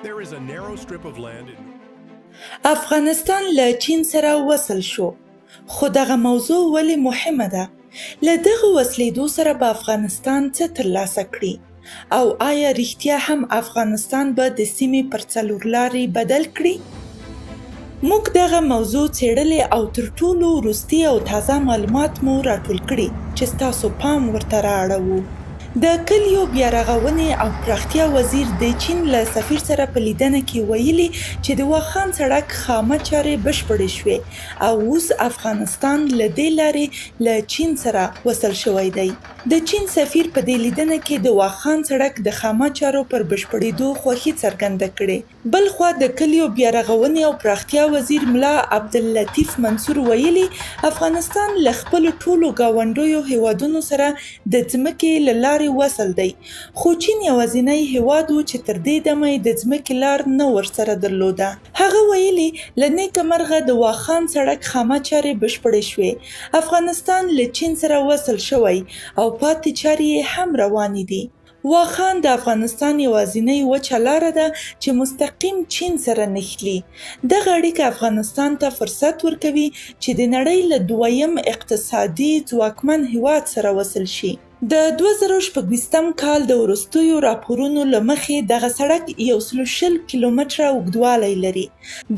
There is a narrow strip of land in افغانستان له چین سره وصل شو. خو دغه موضوع ولې مهمه ده؟ له دغه وصلېدو سره به افغانستان څه ترلاسه کړي؟ او آیا رښتیا هم افغانستان به د سیمې پر څلورلارې بدل کړي؟ موږ دغه موضوع څېړلې او تر ټولو وروستي او تازه معلومات مو راټول کړي چې ستاسو پام ورته رااړوو. د کلیو بیارغونې او پراختیا وزیر د چین له سفیر سره په لیدنه کې ویلي چې د واخان سړک خامه چارې بشپړې شوې او اوس افغانستان له دې لارې له چین سره وصل شوی دی. د چین سفیر په دې لیدنه کې د واخان سړک د خامه چارو پر بشپړېدو خوښي څرګنده کړې. بل خوا د کلیو بیارغونې او پراختیا وزیر ملا عبداللطیف منصور ویلي افغانستان له خپلو ټولو ګاونډیو هیوادونو سره د ځمکې له لارې وصل دی، خو چین یوازینی هیواد و چې تر دې دمه یې د ځمکې لار نه ورسره درلوده. هغه ویلي له نیکه مرغه د واخان سړک خامه چارې بشپړې شوې، افغانستان له چین سره وصل شوی او پاتې چارې یې هم روانې دي. واخان د افغانستان یوازینی وچه لاره ده چې مستقیم چین سره نښلي. دغه اړیکه افغانستان ته فرصت ورکوي چې د نړۍ له دویم اقتصادي ځواکمن هیواد سره وصل شي. د 2026 کال د وروستیو راپورونو له مخې دغه سړک 120 کیلومتره اوږدوالی لري.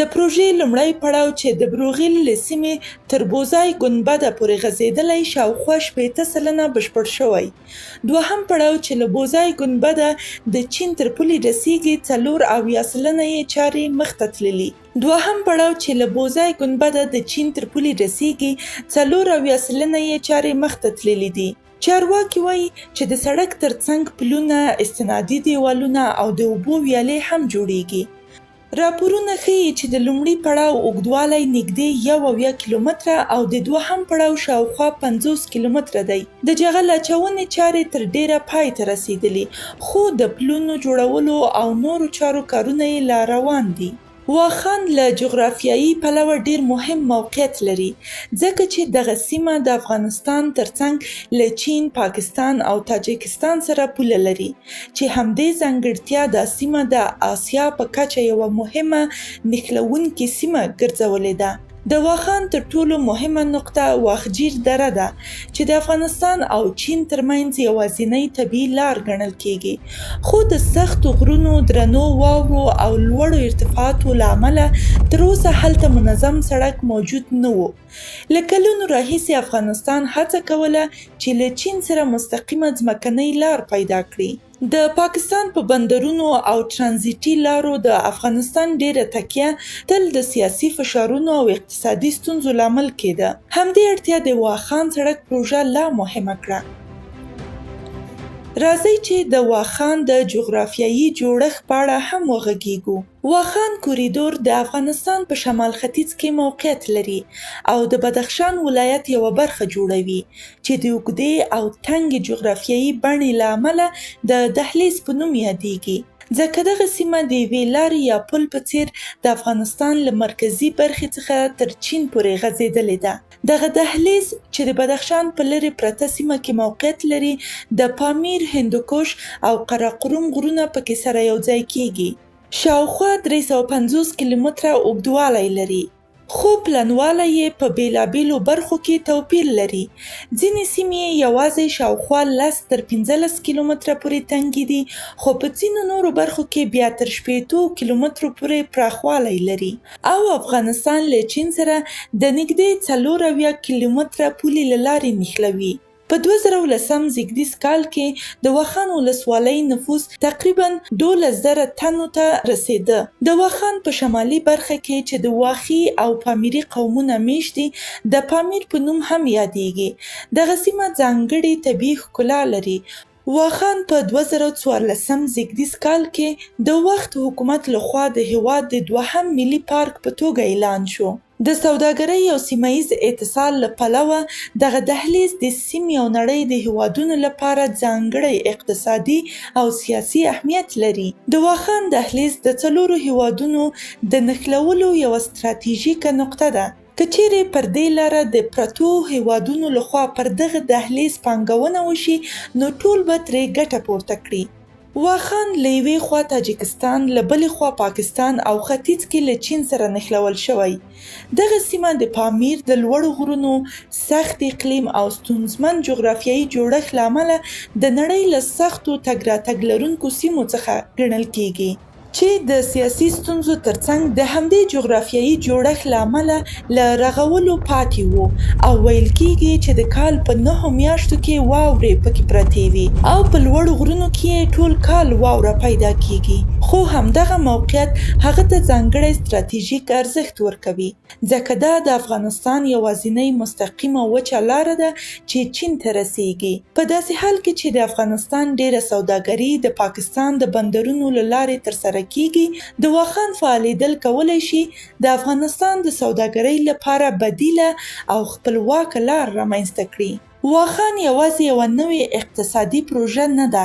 د پروژې لومړی پړاو چې د بروغیل له سیمې تر بوزای ګنبده پورې غځېدلی شاوخوا 80% بشپړ شوی. دوهم پړاو چې له بوزای ګنبده د چین تر پولې رسیږي 94% یې چارې مخته تللي. دوهم پړاو چې له بوزای ګنبده د چین تر پولې رسیږي 94% یې چارې مخته تللي دي. چارواکي وایي چې د سړک ترڅنګ پلونه، استنادي دیوالونه او د اوبو ویالې هم جوړیږي. راپورونه ښیي چې د لومړي پړاو اوږدوالی نږدې 1 کیلومتره او د دوهم پړاو شاوخوا 50 کیلومتره دی. د جغل اچونې چارې تر ډیره پای ته رسیدلي، خو د پلونو جوړولو او نورو چارو کارونه یې لا روان دي. واخان له جغرافیایي پلوه ډیر مهم موقعیت لري، ځکه چې دغه سیمه د افغانستان ترڅنګ له چین، پاکستان او تاجکستان سره پوله لري، چې همدې ځانګړتیا دا سیمه د آسیا په کچه یوه مهمه نښلوونکې سیمه ګرځولې ده. د واخان تر ټولو مهمه نقطه واخجیر دره ده چې د افغانستان او چین ترمنځ یوازینی طبیعي لار ګڼل کیږي، خو د سختو غرونو، درنو واورو او لوړو ارتفاعاتو له امله تر اوسه هلته منظم سړک موجود نه و. له کلونو راهیسې افغانستان هڅه کوله چې له چین سره مستقیمه ځمکنۍ لار پیدا کړي. د پاکستان په بندرونو او ترانزیټي لارو د افغانستان ډیره تکیه تل د سیاسي فشارونو او اقتصادي ستونزو لامل کېده. همدې اړتیا د واخان سړک پروژه لا مهمه کړه. راځئ چې د واخان د جغرافیایي جوړښت په اړه هم وغږیږو. واخان کوریدور د افغانستان په شمال ختیځ کې موقعیت لري او د بدخشان ولایت یوه برخه جوړوي چې د اوږدې او تنګې جغرافیایي بڼې له امله د دهلیز په نوم یادیږي، ځکه دغه سیمه د یوې لارې یا پل په څیر د افغانستان له مرکزي برخې څخه تر چین پورې غځېدلې ده. دغه دهلیز چې د بدخشان په لرې پرته سیمه کې موقعیت لري، د پامیر، هندوکش او قراقرم غرونه پکې سره یوځای کیږي. شاوخوا 350 کیلومتره اوږدوالی لري، خو پلنوالی یې په بیلابیلو برخو کې توپیر لري. ځینې سیمې یې یوازې شاوخوا 10 تر 15 کیلومتره پورې تنګې دي، خو په ځینو نورو برخو کې بیا تر 80 کیلومترو پورې پراخوالی لري. او افغانستان له چین سره د نږدې 4 کیلومتره پولې له لارې نښلوي. په 2010 زیږدیز کال کې د واخان ولسوالۍ نفوس تقریباً 12,000 تنو ته رسېده. د واخان په شمالي برخه کې چې د واخي او پامیري قومونه میشت دي، د پامیر په نوم هم یادیږي. دغه سیمه ځانګړې طبیعي ښکلا لري. واخان په 2014 زیږدیز کال کې د وخت حکومت لخوا د هیواد د دوهم ملي پارک په توګه اعلان شو. د سوداګرۍ او سیمه‌ییز اتصال له پلوه دغه دهلیز د سیمې او نړۍ د هیوادونو لپاره ځانګړی اقتصادي او سیاسي اهمیت لري. د واخان دهلیز د 4 هیوادونو د نښلولو یوه ستراتیژیکه نقطه ده. که چیرې پر دې لاره د پرتو هیوادونو لخوا پر دغه دهلیز پانګونه وشي، نو ټول به ترې ګټه پورته کړي. واخان له یوې خوا تاجکستان، له بلې خوا پاکستان او ختیځ کې له چین سره نښلول شوی. دغه سیمه د پامیر د لوړو غرونو، سخت اقلیم او ستونزمن جغرافیایي جوړښت له امله د نړۍ له سختو تګ راتګ لرونکو سیمو څخه ګڼل کیږي، چې د سیاسي ستونزو ترڅنګ د همدې جغرافیایي جوړښت له امله له رغولو پاتې وو او ویل کیږي چې د کال په 9 میاشتو کې واورې پکې پرتې وي او په لوړو غرونو کې ټول کال واوره پیدا کیږي. خو همدغه موقعیت هغه ته ځانګړی ستراتیژیک ارزښت ورکوي، ځکه دا د افغانستان یوازینۍ مستقیمه وچه لاره ده چې چین ته رسیږي. په داسې حال کې چې د افغانستان ډیره سوداګري د پاکستان د بندرونو له لارې ترسره کیږي، د واخان فعالیدل کولی شي د افغانستان د سوداګرۍ لپاره بدیله او خپلواکه لار رامنځته کړي. واخان یوازې یوه نوې اقتصادي پروژه نه ده،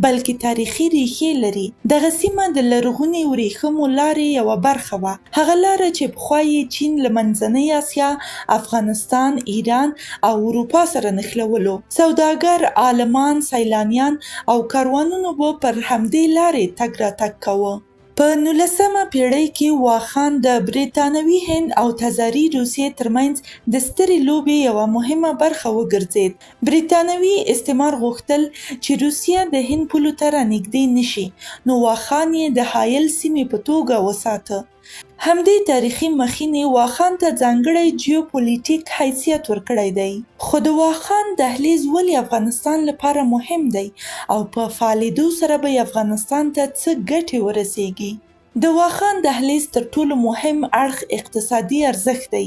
بلکې تاریخي ریښې لري. دغه سیمه د لرغونې ورېښمو لارې یوه برخه وه، هغه لاره چې پخوا یې چین له منځنۍ اسیا، افغانستان، ایران او اروپا سره نښلولو. سوداګر، عالمان، سیلانیان او کاروانونو به پر همدې لارې تګ راتګ کوه. په 19مه پیړۍ کې واخان د بریتانوي هند او تزاري روسیې ترمنځ د سترې لوبې یوه مهمه برخه وګرځېد. بریتانوي استعمار غوښتل چې روسیه د هند پولو ته رانږدې نشي، نو واخان یې د حایل سیمې په توګه وساته. همدې تاریخي مخینې واخان ته ځانګړی جیوپولیټیک حیثیت ورکړی دی. خو د واخان دهلیز ولې افغانستان لپاره مهم دی او په فعالېدو سره به افغانستان ته څه ګټې ورسیږي؟ د واخان دهلیز تر ټولو مهم اړخ اقتصادي ارزښت دی.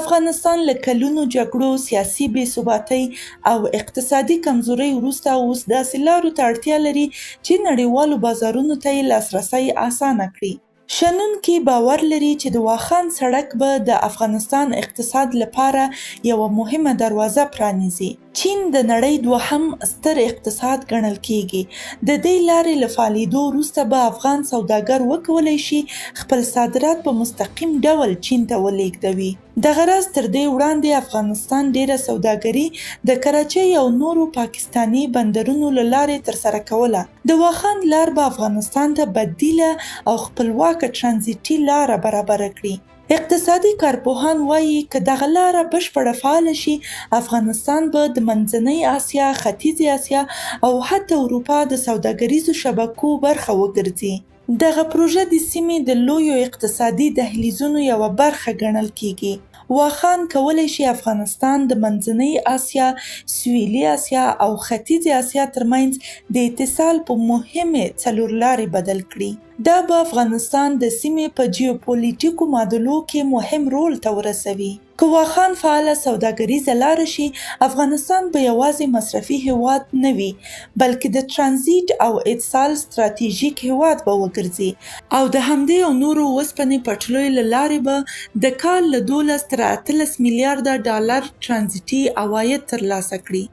افغانستان له کلونو جګړو، سیاسي بې ثباتۍ او اقتصادي کمزورۍ وروسته اوس داسې لارو ته اړتیا لري چې نړیوالو بازارونو ته یې لاسرسی اسانه کړي. شنونکي باور لري چې د واخان سړک به د افغانستان اقتصاد لپاره یوه مهمه دروازه پرانیزي. چین د نړۍ دوهم ستر اقتصاد ګڼل کیږي. د دې لارې له فعالېدو وروسته به افغان سوداګر وکولی شي خپل صادرات په مستقیم ډول چین ته ولېږدوي. دغه راز تر دې وړاندې افغانستان ډیره سوداګري د کراچۍ او نورو پاکستاني بندرونو له لارې ترسره کوله. د واخان لار به افغانستان ته بدیله او خپلواکه ترانزیټي لاره برابره کړي. اقتصادي کارپوهان وایي که دغه لاره بشپړه فعاله شي، افغانستان به د منځنۍ اسیا، ختیځې اسیا او حتی اروپا د سوداګریزو شبکو برخه وګرځي. دغه پروژه د سیمې د لویو اقتصادي دهلیزونو یوه برخه ګڼل کیږي. واخان کولی شي افغانستان د منځنۍ اسیا، سویلي اسیا او ختیځې اسیا ترمنځ د اتصال په مهمې څلورلارې بدل کړي. دا به افغانستان د سیمې په جیوپولیټیکو معادلو کې مهم رول ته ورسوي. که واخان فعاله سوداګریزه لاره شي، افغانستان به یوازې مصرفي هیواد نه وي، بلکې د ترانزیټ او اتصال ستراتیژیک هیواد به وګرځي او د همدې او نورو اوسپنې پټلیو له لارې به د کال له 12 تر 18 میلیارده ډالر ترانزیټي عواید ترلاسه کړي.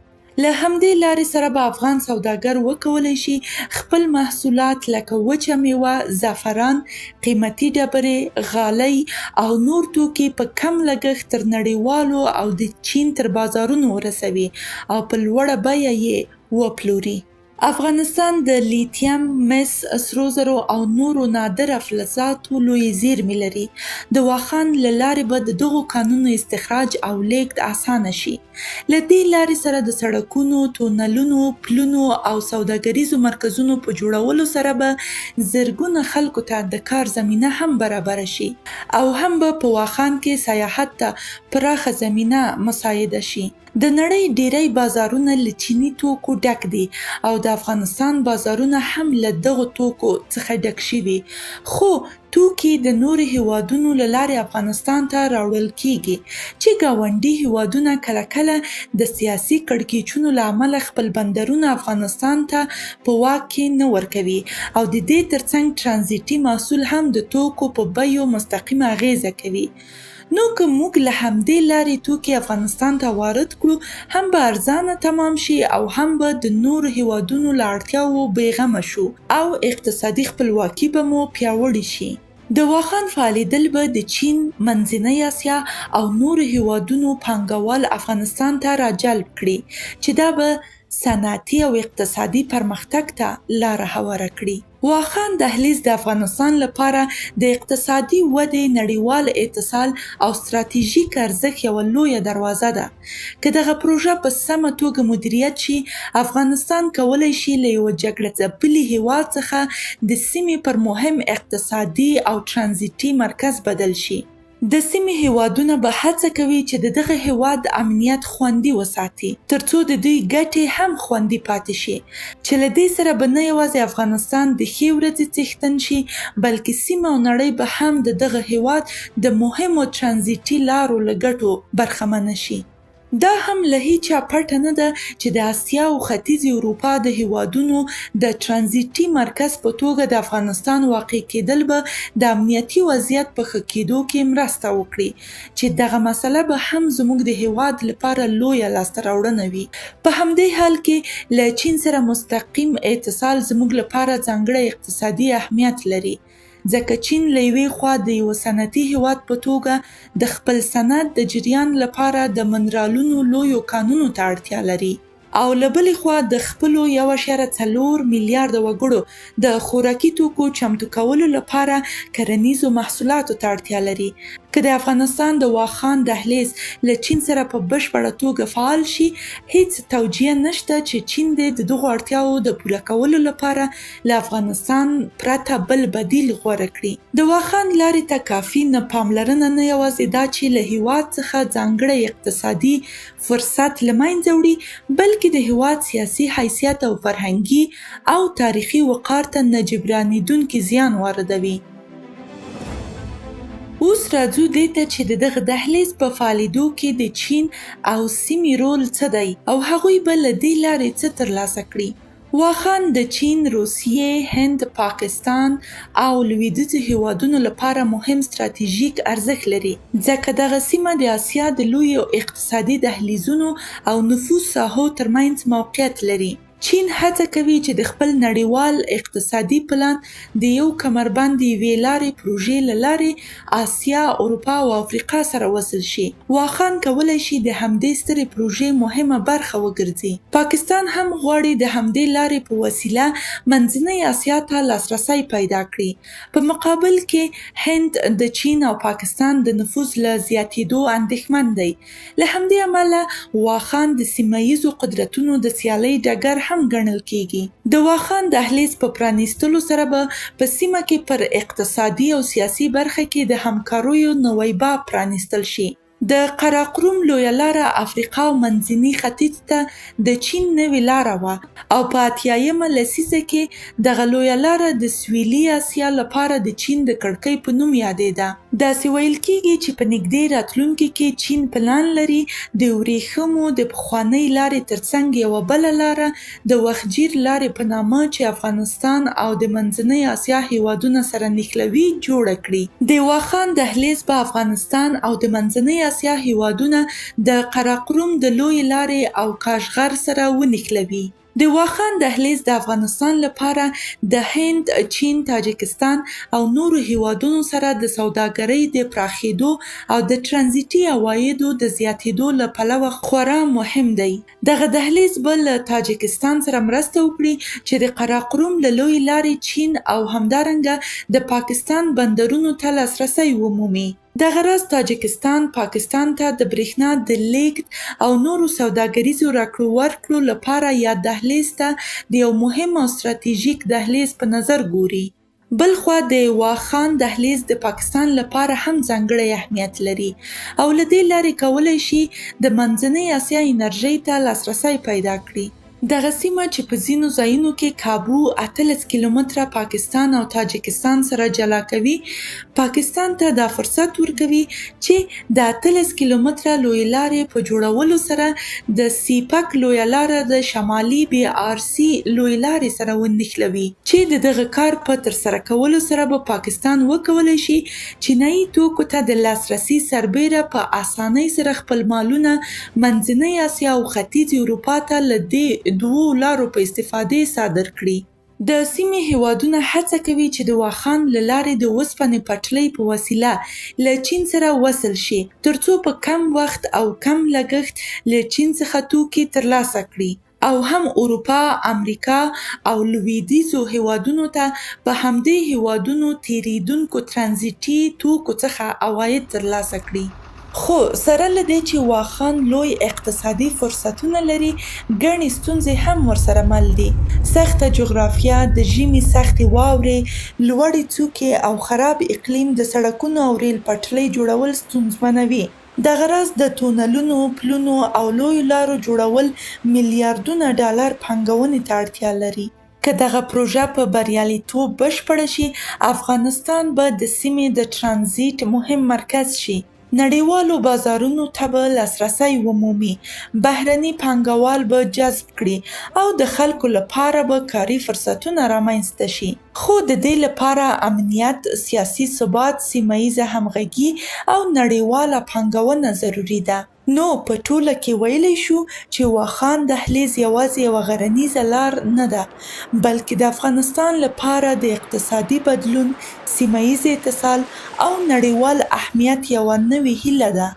له همدې لارې سره به افغان سوداګر وکولی شي خپل محصولات لکه وچه میوه، زعفران، قیمتي ډبرې، غالۍ او نور توکي په کم لګښت تر نړیوالو او د چین تر بازارونو ورسوي او په لوړه بیه یې وپلوري. افغانستان د لیتیم، مس، سرو زرو او نورو نادره فلزاتو لویې زیرمې لري. د واخان له لارې به د دغو کانونو استخراج او لیږد اسانه شي. له دې لارې سره د سړکونو، تونلونو، پلونو او سوداګریزو مرکزونو په جوړولو سره به زرګونه خلکو ته د کار زمینه هم برابره شي او هم به په واخان کې سیاحت ته پراخه زمینه مساعده شي. د نړۍ ډیری بازارونه له چینی توکو ډک دي او د افغانستان بازارونه هم له دغو توکو څخه ډک شوي، خو توکي د نورو هیوادونو له لارې افغانستان ته راوړل کیږي چې ګاونډي هیوادونه کله کله د سیاسي کړکېچونو له امله خپل بندرونه افغانستان ته په واک کې نه ورکوي او د دې ترڅنګ ترانزیټي محصول هم د توکو په بیو مستقیمه اغیزه کوي. نو که موږ له همدې لارې توکي افغانستان ته وارد کړو، هم به ارزانه تمام شي او هم به د نورو هیوادونو له اړتیاوو بېغمه شو او اقتصادي خپلواکي به مو پیاوړې شي. د واخان فعالیدل به د چین، منځنۍ اسیا او نورو هیوادونو پانګوال افغانستان ته راجلب کړي چې دا به صنعتي او اقتصادي پرمختګ ته لاره هواره کړي. واخان دهلیز د افغانستان لپاره د اقتصادي ودې، نړیوال اتصال او ستراتیژیک ارزښت یوه لویه دروازه ده. که دغه پروژه په سمه توګه مدیریت شي، افغانستان کولی شي له یوه جګړه ځپلي هیواد څخه د سیمې پر مهم اقتصادي او ترانزیټي مرکز بدل شي. د سیمې هیوادونه به هڅه کوي چې د دغه هیواد امنیت خوندي وساتي، ترڅو د دوی ګټې هم خوندي پاتې شي، چې له دې سره به نه یوازې افغانستان د ښې ورځې څښتن شي، بلکې سیمه او نړۍ به هم د دغه هیواد د مهمو ترانزیټي لارو له ګټو برخمنه شي. دا هم له هیچا پټه نه ده چې د اسیا او ختیځې اروپا د هیوادونو د ترانزیټي مرکز په توګه د افغانستان واقع کېدل به د امنیتي وضعیت په ښه کېدو کې مرسته وکړي، چې دغه مسله به هم زموږ د هیواد لپاره لویه لاسته راوړنه وي. په همدې حال کې له چین سره مستقیم اتصال زموږ لپاره ځانګړی اقتصادي اهمیت لري، ځکه چین له یوې خوا د یوه صنعتي هیواد په توګه د خپل صنعت د جریان لپاره د منرالونو لویو کانونو ته اړتیا لري، او له بلې خوا د خپلو 1.4 میلیارده وګړو د خوراکي توکو چمتو کولو لپاره کرنیزو محصولاتو ته اړتیا لري. که د افغانستان د واخان دهلیز له چین سره په بشپړه توګه فعال شي، هیڅ توجیه نشته چې چین د دغو اړتیاو د پوره کولو لپاره له افغانستان پرته بل بدیل غوره کړي. د واخان لارې ته کافي نه پاملرنه نه یوازې دا چې له هیواد څخه ځانګړی اقتصادي فرصت له منځه وړي، بلکې د هیواد سیاسي حیثیت او فرهنګي او تاریخي وقار ته نه جبرانېدونکي زیان واردوي. اوس راځو دې ته چې د دغه دهلیز په فعالېدو کې د چین او سیمې رول څه دی او هغوی به له دې لارې څه ترلاسه کړي. واخان د چین، روسیې، هند، پاکستان او لویدیځو هیوادونو لپاره مهم ستراتیژیک ارزښت لري، ځکه دغه سیمه د اسیا د لویو اقتصادي دهلیزونو او نفوذ ساحو ترمنځ موقعیت لري. چین هڅه کوي چې د خپل نړیوال اقتصادي پلان د یو کمربند یوې لارې پروژې له لارې اسیا، اروپا او افریقا سره وصل شي. واخان کولی شي د همدې سترې پروژې مهمه برخه وګرځي. پاکستان هم غواړي د همدې لارې په وسیله منځنۍ اسیا ته لاسرسی پیدا کړي. په مقابل کې هند د چین او پاکستان د نفوذ له زیاتېدو اندېښمن دی. له همدې امله واخان د سیمه ییزو قدرتونو د سیالۍ ډګر هم ګڼل کیږي. د واخان دهلیز په پرانیستلو سره به په سیمه کې پر اقتصادي او سیاسي برخه کې د همکاریو نوی باب پرانیستل شي. د قراقرم لویه لاره افریقا او منځني ختیځ ته د چین نوې لاره وه، او په 80مه لسیزه کې دغه لویه لاره د سویلي اسیا لپاره د چین د کړکۍ په نوم یادېده. داسې ویل کېږي چې په نږدې راتلونکي کې چین پلان لري د ورېښمو د پخوانۍ لارې ترڅنګ یوه بله لاره د وخجیر لارې په نامه چې افغانستان او د منځنۍ اسیا هیوادونه سره نښلوي جوړه کړي. د واخان دهلیز به افغانستان او د منځنۍ اسیا هیوادونه د قراقرم د لویې لارې او کاشغر سره ونښلوي. د واخان دهلیز د افغانستان لپاره د هند، چین، تاجکستان او نورو هیوادونو سره د سوداګرۍ د پراخېدو او د ترانزیټي عوایدو د زیاتېدو له پلوه خورا مهم دی. دغه دهلیز به له تاجکستان سره مرسته وکړي چې د قراقرم له لویې لارې چین او همدارنګه د پاکستان بندرونو ته لاسرسی ومومي. دغه راز تاجکستان پاکستان ته د برېښنا د لیږد او نورو سوداګریزو راکړو ورکړو لپاره یا دهلیز ته د یو مهم او ستراتیژیک دهلیز په نظر ګوري. بلخوا د واخان دهلیز د پاکستان لپاره هم ځانګړی اهمیت لري او له دې لارې کولی شي د منځنۍ اسیا انرژۍ ته لاسرسی پیدا کړي. دغه سیمه چې په ځینو ځایونو کې کابو 18 کیلومتره پاکستان او تاجکستان سره جلا کوي، پاکستان ته دا فرصت ورکوي چې د 18 کیلومتره لویې لارې په جوړولو سره د سیپک لویه لاره د شمالي BRC لویې لارې سره ونښلوي، چې د دغه کار په ترسره کولو سره به پاکستان وکولی شي چینایي توکو ته د لاسرسي سربیره په اسانۍ سره خپل مالونه منځنۍ اسیا او ختیځې اروپا ته له دې دوو لارو په استفادې صادر کړي. د سیمې هیوادونه هڅه کوي چې د واخان له لارې د اوسپنې پټلۍ په وسیله له چین سره وصل شي، ترڅو په کم وخت او کم لګښت له چین څخه توکي ترلاسه کړي او هم اروپا، امریکا او لویدیځو هیوادونو ته په همدې هیوادونو تیریدونکو ترانزیتي توکو څخه عواید ترلاسه کړي. خو سره له دې چې واخان لوی اقتصادي فرصتونه لري، ګڼې ستونزې هم ورسره مل دي. سخته جغرافیه، د ژمي سختې واورې، لوړې څوکې او خراب اقلیم د سړکونو او ریل پټلۍ جوړول ستونزمنوي. دغه راز د تونلونو، پلونو او لویو لارو جوړول میلیاردونه ډالر پانګونې ته اړتیا لري. که دغه پروژه په بریالیتوب بشپړه شي، افغانستان به د سیمې د ترانزیت مهم مرکز شي. نړیوالو بازارونو ته به لاسرسی ومومي، بهرني پانګوال به جذب کړي او د خلکو لپاره به کاري فرصتونه رامنځته شي. خو د دې لپاره امنیت، سیاسي ثبات، سیمه‌ییزه همغږي او نړیواله پانګونه ضروري ده. نو په ټوله کې ویلی شو چې واخان دهلیز یوازې یوه غرنیزه لار نه ده، بلکې د افغانستان لپاره د اقتصادي بدلون، سیمه‌ییز اتصال او نړیوال اهمیت یوه نوې هیله ده.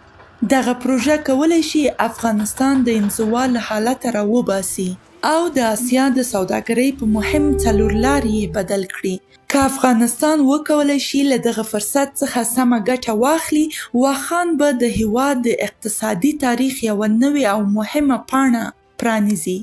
دغه پروژه کولی شي افغانستان د انزوا له حالته راوباسي او د اسیا د سوداګرۍ په مهم څلورلاري یې بدل کړي. که افغانستان وکولی شي له دغه فرصت څخه سمه ګټه واخلي، واخان به د هیواد د اقتصادي تاریخ یوه نوې او مهمه پاڼه پرانیزي.